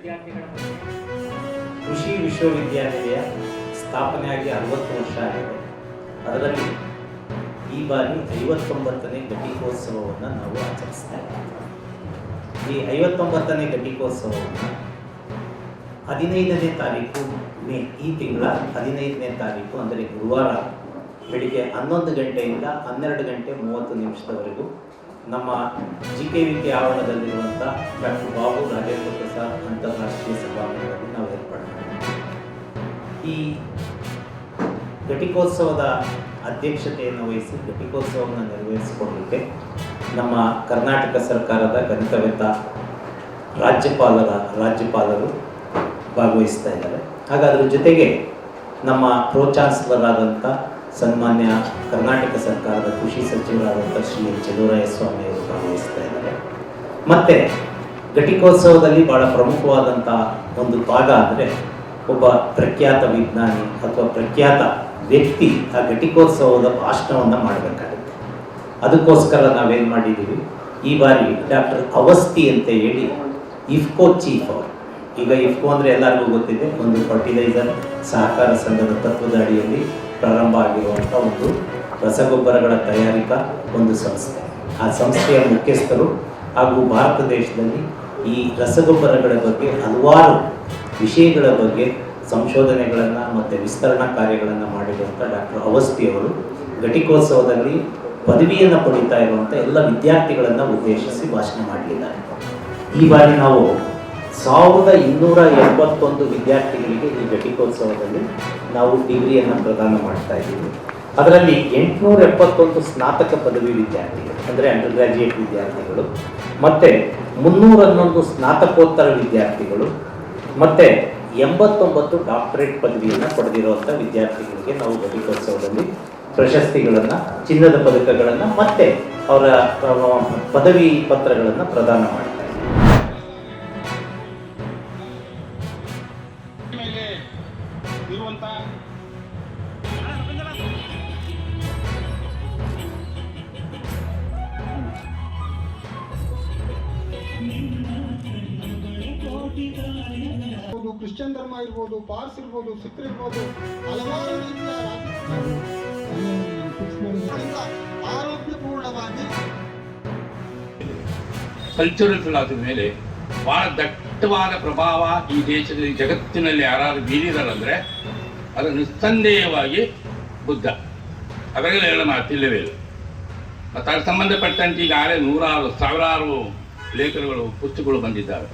ವಿದ್ಯಾರ್ಥಿಗಳ ಬಗ್ಗೆ ಕೃಷಿ ವಿಶ್ವವಿದ್ಯಾನಿಲಯ ಸ್ಥಾಪನೆಯಾಗಿ 60 ವರ್ಷ ಆಗಿದೆ. ಅದರಲ್ಲಿ ಈ ಬಾರಿ 59ನೇ ಘಟಿಕೋತ್ಸವವನ್ನು ನಾವು ಆಚರಿಸ್ತಾ ಇದ್ದೀವಿ. ಈ 59ನೇ ಘಟಿಕೋತ್ಸವವನ್ನು 15ನೇ ತಾರೀಕು ಈ ತಿಂಗಳ 15ನೇ ತಾರೀಕು ಅಂದರೆ ಗುರುವಾರ ಬೆಳಿಗ್ಗೆ 11 ಗಂಟೆಯಿಂದ 12 ಗಂಟೆ 30 ನಿಮಿಷದವರೆಗೂ ನಮ್ಮ JKVK ಆವರಣದಲ್ಲಿರುವಂಥ ಡಾಕ್ಟರ್ ಬಾಬು ರಾಜೇಂದ್ರ ಪ್ರಸಾದ್ ಅಂತಾರಾಷ್ಟ್ರೀಯ ಸಭಾಂಗಣದಲ್ಲಿ ನಾವು ಏರ್ಪಾಡು ಮಾಡಿದ್ದೀವಿ. ಈ ಘಟಿಕೋತ್ಸವದ ಅಧ್ಯಕ್ಷತೆಯನ್ನು ವಹಿಸಿ ಘಟಿಕೋತ್ಸವವನ್ನು ನಿರ್ವಹಿಸಿಕೊಳ್ಳಲಿಕ್ಕೆ ನಮ್ಮ ಕರ್ನಾಟಕ ಸರ್ಕಾರದ ಗಣಿತವೇತ್ತ ರಾಜ್ಯಪಾಲರು ಭಾಗವಹಿಸ್ತಾ ಇದ್ದಾರೆ. ಹಾಗಾದ್ರ ಜೊತೆಗೆ ನಮ್ಮ ಪ್ರೋ ಚಾನ್ಸಲರ್ ಆದಂಥ ಸನ್ಮಾನ್ಯ ಕರ್ನಾಟಕ ಸರ್ಕಾರದ ಕೃಷಿ ಸಚಿವರಾದಂಥ ಶ್ರೀ ಚಲುವರಾಯಸ್ವಾಮಿ ಅವರು ಭಾಗವಹಿಸ್ತಾ ಇದ್ದಾರೆ. ಮತ್ತು ಘಟಿಕೋತ್ಸವದಲ್ಲಿ ಭಾಳ ಪ್ರಮುಖವಾದಂಥ ಒಂದು ಭಾಗ ಅಂದರೆ ಒಬ್ಬ ಪ್ರಖ್ಯಾತ ವಿಜ್ಞಾನಿ ಅಥವಾ ಪ್ರಖ್ಯಾತ ವ್ಯಕ್ತಿ ಆ ಘಟಿಕೋತ್ಸವದ ಭಾಷಣವನ್ನು ಮಾಡಬೇಕಾಗುತ್ತೆ. ಅದಕ್ಕೋಸ್ಕರ ನಾವೇನು ಮಾಡಿದ್ದೀವಿ, ಈ ಬಾರಿ ಡಾಕ್ಟರ್ ಅವಸ್ಥಿ ಅಂತ ಹೇಳಿ ಇಫ್ಕೋ ಚೀಫ್ ಅವರು, ಈಗ ಇಫ್ಕೋ ಅಂದರೆ ಎಲ್ಲರಿಗೂ ಗೊತ್ತಿದೆ, ಒಂದು ಫರ್ಟಿಲೈಸರ್ ಸಹಕಾರ ಸಂಘದ ತತ್ವದ ಅಡಿಯಲ್ಲಿ ಪ್ರಾರಂಭ ಆಗಿರುವಂಥ ಒಂದು ರಸಗೊಬ್ಬರಗಳ ತಯಾರಿಕಾ ಒಂದು ಸಂಸ್ಥೆ. ಆ ಸಂಸ್ಥೆಯ ಮುಖ್ಯಸ್ಥರು ಹಾಗೂ ಭಾರತ ದೇಶದಲ್ಲಿ ಈ ರಸಗೊಬ್ಬರಗಳ ಬಗ್ಗೆ ಹಲವಾರು ವಿಷಯಗಳ ಬಗ್ಗೆ ಸಂಶೋಧನೆಗಳನ್ನು ಮತ್ತು ವಿಸ್ತರಣಾ ಕಾರ್ಯಗಳನ್ನು ಮಾಡಿರುವಂಥ ಡಾಕ್ಟರ್ ಅವಸ್ಥಿಯವರು ಘಟಿಕೋತ್ಸವದಲ್ಲಿ ಪದವಿಯನ್ನು ಪಡೀತಾ ಇರುವಂಥ ಎಲ್ಲ ವಿದ್ಯಾರ್ಥಿಗಳನ್ನು ಉದ್ದೇಶಿಸಿ ಭಾಷಣ ಮಾಡಲಿದ್ದಾರೆ. ಈ ಬಾರಿ ನಾವು 1281 ವಿದ್ಯಾರ್ಥಿಗಳಿಗೆ ಈ ಘಟಿಕೋತ್ಸವದಲ್ಲಿ ನಾವು ಡಿಗ್ರಿಯನ್ನು ಪ್ರದಾನ ಮಾಡ್ತಾ ಇದ್ದೀವಿ. ಅದರಲ್ಲಿ 871 ಸ್ನಾತಕ ಪದವಿ ವಿದ್ಯಾರ್ಥಿಗಳು ಅಂದರೆ ಅಂಡರ್ ಗ್ರಾಜ್ಯುಯೇಟ್ ವಿದ್ಯಾರ್ಥಿಗಳು, ಮತ್ತು 311 ಸ್ನಾತಕೋತ್ತರ ವಿದ್ಯಾರ್ಥಿಗಳು, ಮತ್ತು 89 ಡಾಕ್ಟರೇಟ್ ಪದವಿಯನ್ನು ಪಡೆದಿರುವಂಥ ವಿದ್ಯಾರ್ಥಿಗಳಿಗೆ ನಾವು ಘಟಿಕೋತ್ಸವದಲ್ಲಿ ಪ್ರಶಸ್ತಿಗಳನ್ನು, ಚಿನ್ನದ ಪದಕಗಳನ್ನು ಮತ್ತು ಅವರ ಪದವಿ ಪತ್ರಗಳನ್ನು ಪ್ರದಾನ ಮಾಡ್ತಾರೆ. ಕ್ರಿಶ್ಚಿಯನ್ ಧರ್ಮ ಇರ್ಬೋದು, ಪಾರ್ಸ್ ಇರ್ಬೋದು, ಸಿಖ್ ಇರ್ಬೋದು, ಹಲವಾರು ರೀತಿಯ ಆರೋಗ್ಯಪೂರ್ಣವಾಗಿ ಕಲ್ಚರಲ್ ಫಿಲಾಸಫಿ ಮೇಲೆ ಬಹಳ ದಟ್ಟವಾದ ಪ್ರಭಾವ ಈ ದೇಶದ ಜಗತ್ತಿನಲ್ಲಿ ಯಾರಾದರೂ ಬೀರಿದಾರಂದರೆ ಅದು ನಿಸ್ಸಂದೇಹವಾಗಿ ಬುದ್ಧ. ಅದರಲ್ಲಿ ಎಲ್ಲ ಮಾತಿಲ್ಲವೇ ಇಲ್ಲ. ಮತ್ತು ಅದಕ್ಕೆ ಸಂಬಂಧಪಟ್ಟಂತೆ ಈಗಾಗಲೇ 100,000 ಲೇಖನಗಳು, ಪುಸ್ತಕಗಳು ಬಂದಿದ್ದಾವೆ.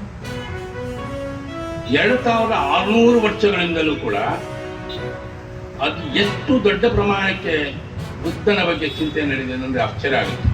2600 ವರ್ಷಗಳಿಂದಲೂ ಕೂಡ ಅದು ಎಷ್ಟು ದೊಡ್ಡ ಪ್ರಮಾಣಕ್ಕೆ ಬುದ್ಧನ ಬಗ್ಗೆ ಚಿಂತೆ ನಡೆದಿದೆ ಅಂದರೆ ಆಶ್ಚರ್ಯ ಆಗುತ್ತೆ.